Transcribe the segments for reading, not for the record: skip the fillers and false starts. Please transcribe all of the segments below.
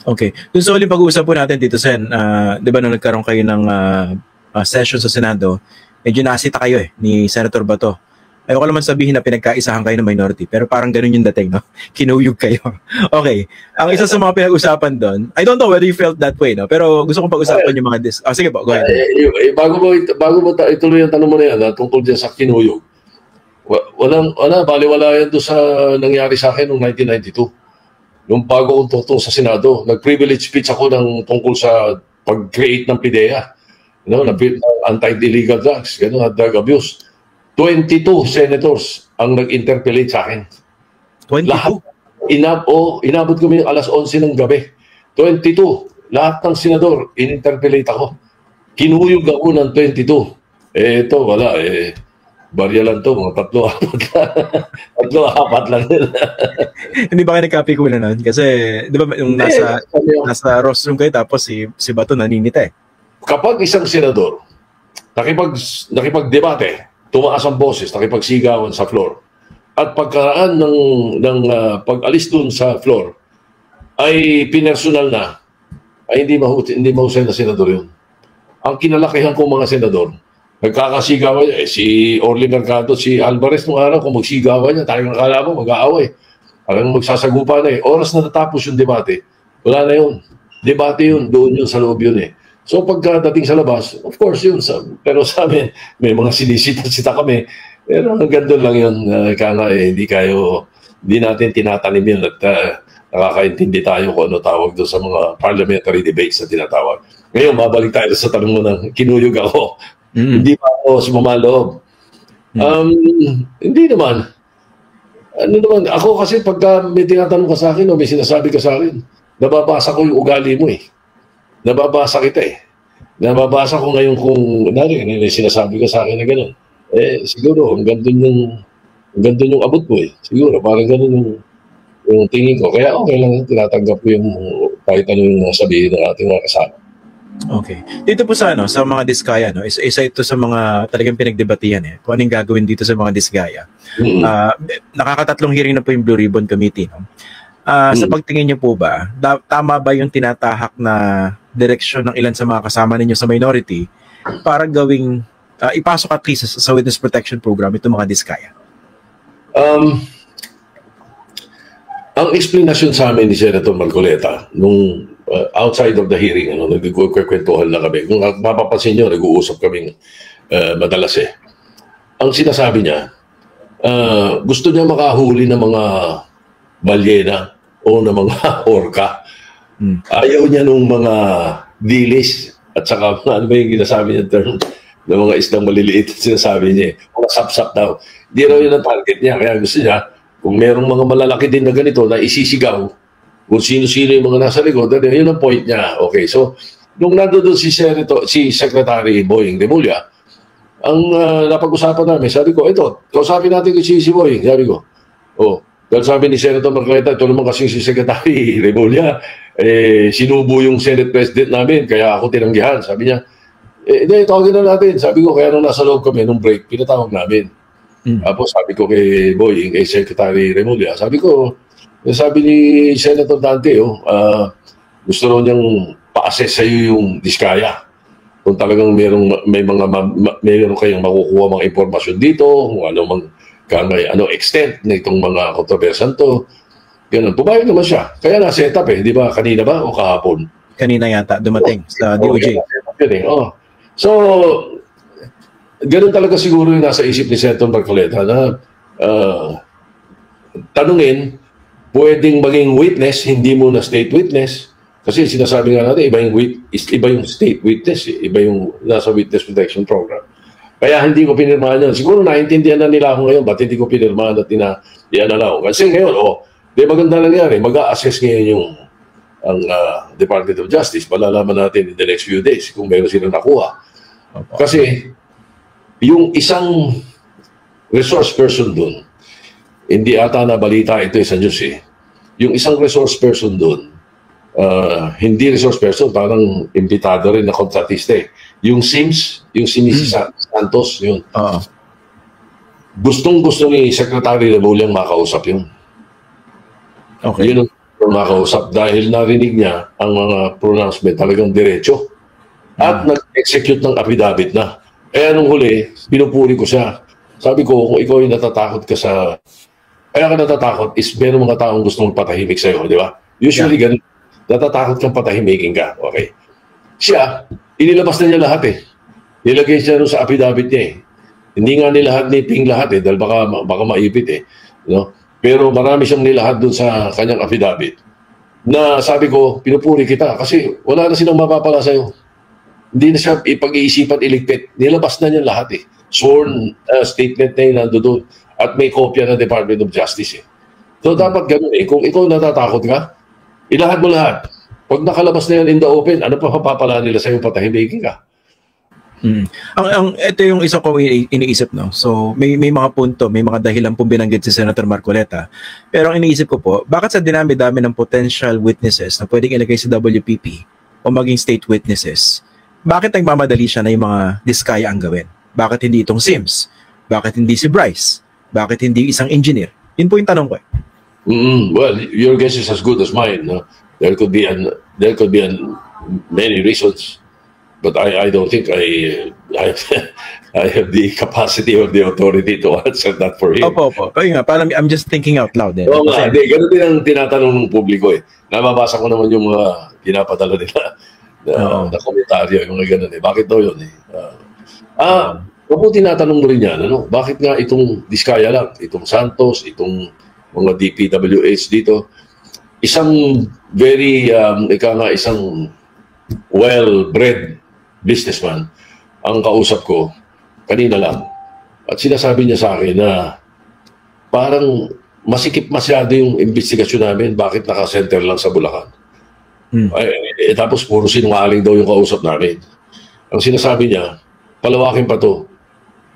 Okay. Doon sa uling pag-uusap po natin dito, Sen, di ba nung nagkaroon kayo ng session sa Senado, medyo nasita kayo ni Senator Bato. Ayoko naman sabihin na pinagkaisahan kayo ng minority, pero parang ganun yung dating, no? Kinuyog kayo. Okay. Ang isa sa mga pinag-usapan doon, I don't know whether you felt that way, no? Pero gusto kong pag-usapan yung mga sige po, go ahead. Bago mo ituloy ang tanong mo na yan, tungkol dyan sa kinuyog, baliwala yan doon sa nangyari sa akin noong 1992. Nung bago kong tutong sa Senado, nag-privilege speech ako tungkol sa pag-create ng PIDEA, anti-illegal drugs, drug abuse. 22 senators ang nag-interpellate sa akin. 22? Lahat, inabot kami alas 11 ng gabi. 22, lahat ng senador, in-interpellate ako. Kinuyog ako ng 22. Ito, wala, barya lang to, mga tatlo, apat lang. Hindi ba kayo nagkapikulan nun? Kasi, di ba, yung nasa rostrum kayo, tapos si Bato naninita Kapag isang senador, nakipag-debate, tumaas ang boses, nakipagsigawan sa floor, at pagkaraan ng pag-alis dun sa floor, ay pinersonal na, ay hindi mahusay na senador yun. Ang kinalakihan kong mga senador, nagkakasigawan niya. Si Orly Mercado, si Alvarez nung araw, kung magsigawan niya, talagang akala mo, mag-aaway. Parang magsasagupa na Oras na natapos yung debate, wala na yun. Debate yun, doon yun sa loob yun So pagkadating sa labas, of course yun. Pero sa amin, may mga sinisita-sita kami. Pero hanggang doon lang yun. Hindi natin tinatanim yun at nakakaintindi tayo kung ano tawag doon sa mga parliamentary debates na tinatawag. Ngayon, mabalik tayo sa tanong mo ng kinuyog ako. Hindi pa ako sumamaloob. Hindi naman. Ako kasi pagka may tinatanong ka sa akin o may sinasabi ka sa akin, nababasa ko yung ugali mo Nababasa kita Nababasa ko ngayon kung may sinasabi ka sa akin na gano'n. Siguro, ang ganda yung abot mo Siguro, parang gano'n yung tingin ko. Kaya okay lang, tinatanggap ko yung kahit ano yung sabihin ng ating mga kasama. Okay. Dito po sa mga diskaya, isa ito sa mga talagang pinagdebatihan kung anong gagawin dito sa mga diskaya. Nakakatatlong hearing na po yung Blue Ribbon Committee, Sa pagtingin niyo po ba, tama ba yung tinatahak na direksyon ng ilan sa mga kasama ninyo sa minority para gawing ipasok at least sa Witness Protection Program itong mga diskaya? Ang explanation sa amin ni Senator Marcoleta nung outside of the hearing, nagkukwentuhan lang kami. Kung mapapansin nyo, nag-uusap kaming madalas Ang sinasabi niya, gusto niya makahuli ng mga balyena o ng mga orca. Ayaw niya nung mga dilis at saka ano ba yung ginasabi niya term ng mga isdang maliliit at sinasabi niya mga sapsap daw. Hindi raw yun ang target niya. Kaya gusto niya, kung merong mga malalaki din na ganito na isisigaw, kung sino-sino yung mga nasa likod, yun ang point niya. Okay, so, nung nandoon si Secretary Boying Remulla, ang napag-usapan namin, sabi ko, ito, kausapin natin si Boying, sabi ko. Dahil sabi ni Senator Marcoleta, ito naman kasi si Secretary Remulla, sinubo yung Senate President namin, kaya ako tinanggihan. Sabi niya, hindi, tawagin na natin. Sabi ko, kaya nung nasa loob kami, nung break, pinatawag namin. Tapos sabi ko kay Boying, kay Secretary Remulla, sabi ni Senator Dante, gusto raw niyang pa-assess sa'yo yung diskaya. Kung talagang meron kayong makukuha mga impormasyon dito, kung ano extent na itong mga kontrobersyan to. Ganun. Pumayag naman siya. Kaya na-set up di ba? Kanina ba o kahapon? Kanina yata dumating sa DOJ. So, ganun talaga siguro yung nasa isip ni Senator Marcoleta na tanungin, pwedeng maging witness, hindi muna state witness. Kasi sinasabi nga natin, iba yung state witness, iba yung nasa Witness Protection Program. Kaya hindi ko pinirmahan yan. Siguro naintindihan na nila ako ngayon, ba't hindi ko pinirmahan at ianalaw. Kasi ngayon, maganda nangyari, mag-a-assess ngayon ang Department of Justice. Malalaman natin in the next few days kung meron silang nakuha. Kasi yung isang resource person doon, hindi ata na balita ito sa news Yung isang resource person doon, hindi resource person, parang imbitado rin na kontratista Yung SIMS, yung si Mrs. Santos, yun. Gustong-gusto ni Secretary Remulla makausap yun. Okay. makausap dahil narinig niya ang mga pronouncement talagang diretso at nag-execute ng affidavit na. Eh anong huli, pinupuri ko siya. Sabi ko, kung ikaw ay natatakot ka sa... Kaya ka natatakot is meron mga taong gusto mong patahimik sa'yo, di ba? Usually, ganun, natatakot kang patahimikin ka. Okay. Siya, inilabas na niya lahat eh. Nilagay siya sa affidavit niya eh. Hindi nga nilahat ni Ping lahat eh, dahil baka maipit eh. No? Pero marami siyang nilahat dun sa kanyang affidavit. Na sabi ko, pinupuri kita kasi wala na silang mapapala sa'yo. Hindi na siya ipag-iisipan iligpit. Nilabas na niya lahat eh. Sworn statement na yun nandun. At may kopya ng Department of Justice eh. So dapat ganun eh. Kung ikaw natatakot ka, ilahat mo lahat. Pag nakalabas na yan in the open, ano pa mapapala nila sa'yo patahimikin ka? Ito yung isa ko iniisip, no? So may mga punto, may mga dahilan po binanggit si Senator Marcoleta. Pero ang iniisip ko po, bakit sa dinami-dami ng potential witnesses na pwedeng ilagay sa WPP o maging state witnesses, bakit nagmamadali siya na yung mga diskaya ang gawin? Bakit hindi itong Sims? Bakit hindi si Bryce? Bakit hindi isang engineer? Yun po yung tanong ko. Well, your guess is as good as mine. No? There could be many reasons. But I don't think I have the capacity or the authority to answer that for him. Opo. Kaya nga, parang I'm just thinking out loud. Oo nga, ganun din ang tinatanong ng publiko eh. Nababasa ko naman yung mga pinapadala nila na komentaryo, yung mga ganun eh. Bakit daw yun eh? Kung tinatanong mo rin yan, ano? Bakit nga itong Diskaya lang, itong Santos, itong mga DPWH dito, isang very, isang well-bred businessman ang kausap ko kanina lang. At sinasabi niya sa akin na parang masikip masyado yung investigasyon namin, bakit naka-center lang sa Bulacan. Tapos puro sinungaling daw yung kausap namin. Ang sinasabi niya, palawakin pa to.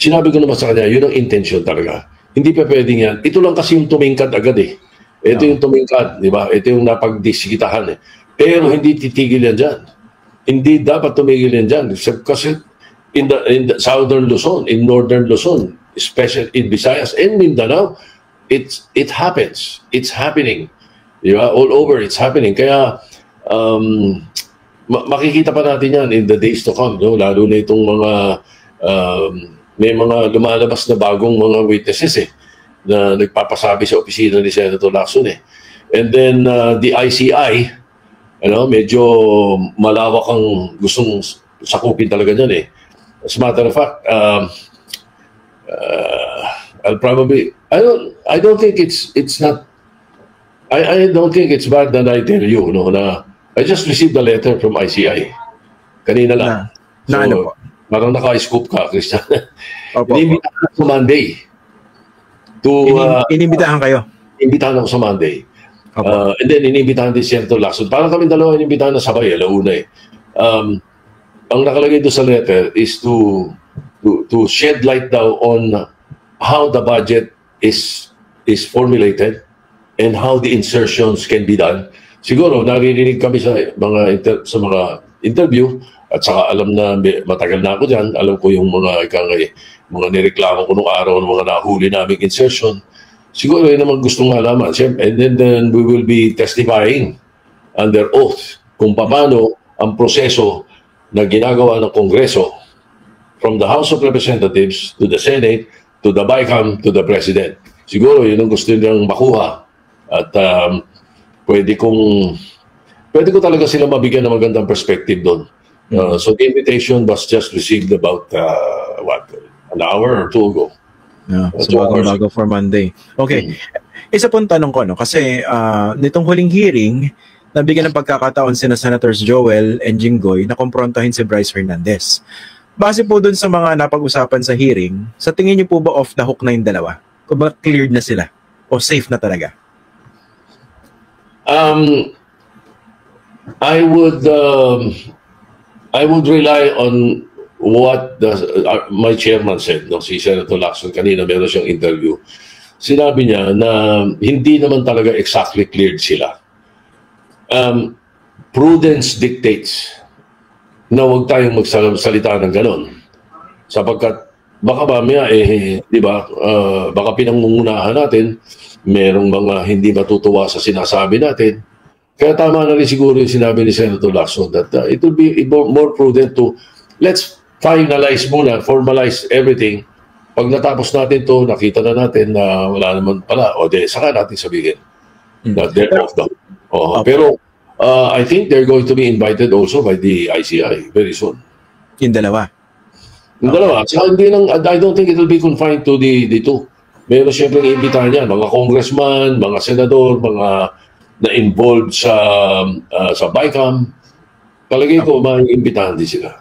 Sinabi ko naman sa kanya, yun ang intention talaga. Hindi pa pwedeng yan. Ito lang kasi yung tumingkad agad eh. Ito yung tumingkad, di ba? Ito yung napagdisikitahan eh. Pero hindi titigil yan dyan. Hindi dapat tumigil yan dyan. Kasi in the southern Luzon, in northern Luzon, especially in Visayas and Mindanao, it happens. It's happening. Di ba? All over, it's happening. Kaya, makikita pa natin yan in the days to come. No? Lalo na itong mga... may mga lumalabas na bagong mga witnesses eh, na nagpapasabi sa opisina ni Senator Lacson eh. And then the ICI, medyo malawak ang gustong sakupin talaga niyan eh. As a matter of fact, I'll probably, I don't think it's not, I don't think it's bad that I tell you, no, na I just received a letter from ICI. Kanina lang. Na ano po? Parang naka-scoop ka, Christian. Inimbitahan ako sa Monday. Inimbitahan kayo? Inimbitahan ako sa Monday. And then, inimbitahan din si Senator Lacson. Parang kami dalawa inimbitahan na sabay, alauna eh. Ang nakalagay doon sa letter is to shed light daw on how the budget is formulated and how the insertions can be done. Siguro, naririnig kami sa mga interview. At saka alam na matagal na ako dyan, alam ko yung mga nireklamo ko nung araw, ng mga nahuli naming insertion. Siguro yun naman gustong malaman. And then we will be testifying under oath kung paano ang proseso na ginagawa ng Kongreso from the House of Representatives to the Senate, to the BICAM, to the President. Siguro yun ang gusto nilang makuha. At pwede ko talaga sila mabigyan ng magandang perspective doon. So the invitation was just received about an hour or two ago. Yeah, so bago for Monday. Okay. Isa pong tanong ko, kasi nitong huling hearing, nabigyan ng pagkakataon sina Senators Joel and Jinggoy na kumprontahin si Bryce Hernandez. Base po dun sa mga napag-usapan sa hearing, sa tingin niyo po ba off the hook na yung dalawa? Kung ba cleared na sila? O safe na talaga? I would rely on what my chairman said, si Senator Lacson. Kanina meron siyang interview. Sinabi niya na hindi naman talaga exactly cleared sila. Prudence dictates na huwag tayong magsalita ng ganon. Sapagkat baka mamaya, di ba, baka pinangungunahan natin, merong mga hindi matutuwa sa sinasabi natin, Kaya tama na rin siguro yung sinabi ni Senator Lacson that it will be more prudent to let's finalize muna, formalize everything. Pag natapos natin to, nakita na natin na wala naman pala, o de, saka natin sabihin na they're off the... Pero I think they're going to be invited also by the ICI very soon. Yung dalawa? Yung dalawa. Saka hindi lang, I don't think it will be confined to the two. Meron siyempre iimbitahan niya, mga congressman, mga senador, mga na-involved sa BICAM. Palagay ko, maiimbitahan din sila.